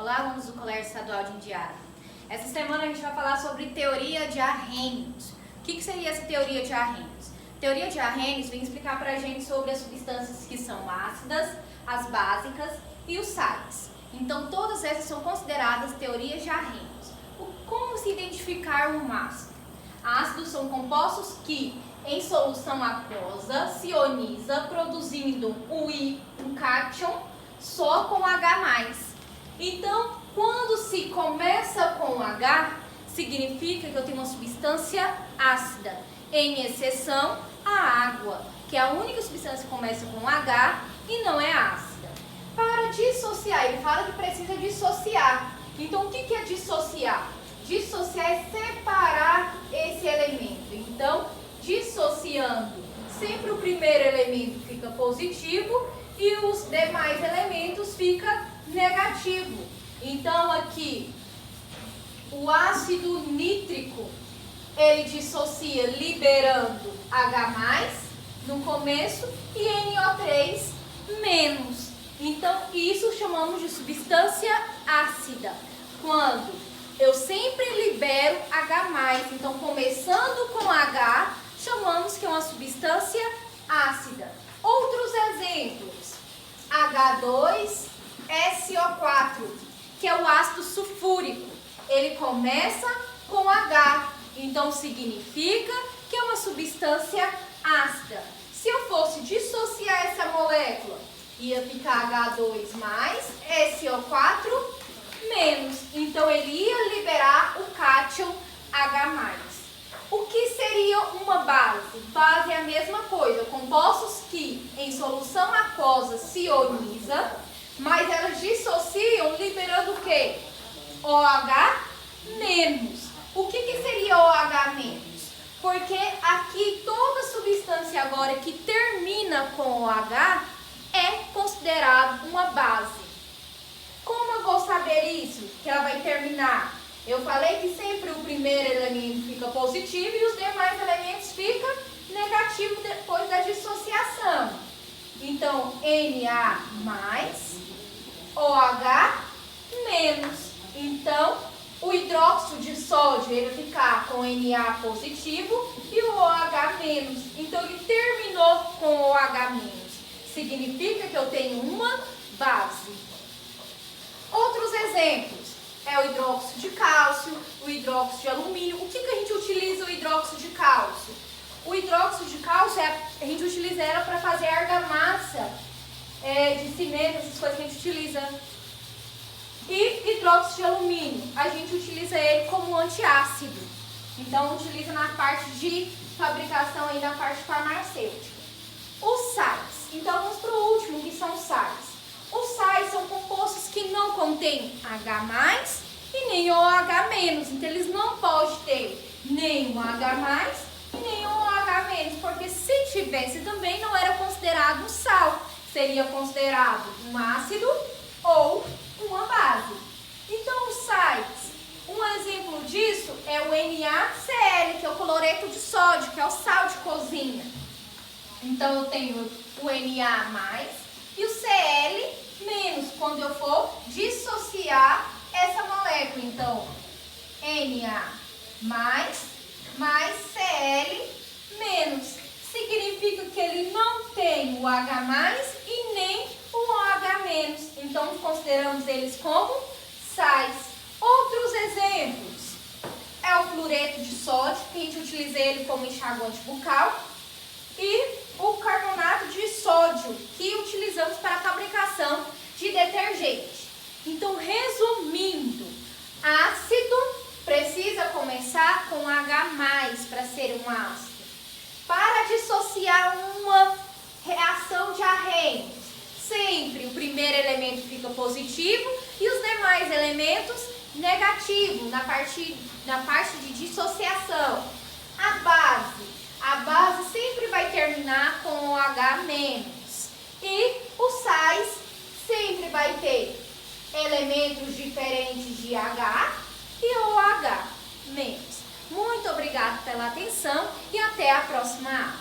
Olá, alunos do Colégio Estadual de Indiara. Essa semana a gente vai falar sobre teoria de Arrhenius. O que seria essa teoria de Arrhenius? Teoria de Arrhenius vem explicar pra gente sobre as substâncias que são ácidas, as básicas e os sais. Então, todas essas são consideradas teorias de Arrhenius. Como se identificar um ácido? Ácidos são compostos que, em solução aquosa, se ioniza, produzindo um cátion só com H+. Então, quando se começa com H, significa que eu tenho uma substância ácida, em exceção a água, que é a única substância que começa com H e não é ácida. Para dissociar, ele fala que precisa dissociar. Então, o que é dissociar? Dissociar é separar esse elemento. Então, dissociando, sempre o primeiro elemento fica positivo e os demais elementos ficam negativo. Então, aqui, o ácido nítrico, ele dissocia liberando H+, no começo, e NO3-. Então, isso chamamos de substância ácida. Quando eu sempre libero H+, então começando com H, chamamos que é uma substância ácida. Outros exemplos, H2SO4, que é o ácido sulfúrico. Ele começa com H, então significa que é uma substância ácida. Se eu fosse dissociar essa molécula, ia ficar H2+, SO4-. Então, ele ia liberar o cátion H+. O que seria uma base? Base é a mesma coisa, compostos que em solução aquosa se ioniza, mas elas dissociam liberando o quê? OH-. O que seria OH-? Porque aqui toda substância agora que termina com OH é considerado uma base. Como eu vou saber isso? Que ela vai terminar? Eu falei que sempre o primeiro elemento fica positivo e os demais elementos ficam negativos depois da dissociação. Então, Na+, OH-. Então, o hidróxido de sódio ele vai ficar com Na positivo e o OH-. Então, ele terminou com OH-. Significa que eu tenho uma base. Outros exemplos é o hidróxido de cálcio, o hidróxido de alumínio. O que a gente utiliza o hidróxido de cálcio? O hidróxido de cálcio, a gente utiliza ela para fazer argamassa de cimento, essas coisas que a gente utiliza. E hidróxido de alumínio, a gente utiliza ele como antiácido. Então, utiliza na parte de fabricação, aí na parte farmacêutica. Os sais. Então, vamos para o último, que são os sais. Os sais são compostos que não contêm H+, e nem OH-. Então, eles não podem ter nem um H+, e nem um OH-, porque se tivesse também não era considerado um sal. Seria considerado um ácido ou uma base. Então, os sais, um exemplo disso é o NaCl, que é o cloreto de sódio, que é o sal de cozinha. Então, eu tenho o Na+, e o Cl-, quando eu for dissociar essa molécula. Então, Na+, mais Cl-. Significa que ele não tem o H+, e nem o OH-. Então, consideramos eles como sais. Outros exemplos é o fluoreto de sódio, que a gente utiliza ele como enxaguante bucal, e o carbonato de sódio, que utilizamos para a fabricação de detergente. Então, resumindo, ácido precisa começar com H+ para ser um ácido. Para dissociar uma reação de Arrhenius, sempre o primeiro elemento fica positivo e os demais elementos negativos na parte de dissociação. A base sempre vai terminar com OH-. E os sais sempre vai ter elementos diferentes de H e OH-. Muito obrigada pela atenção e até a próxima aula.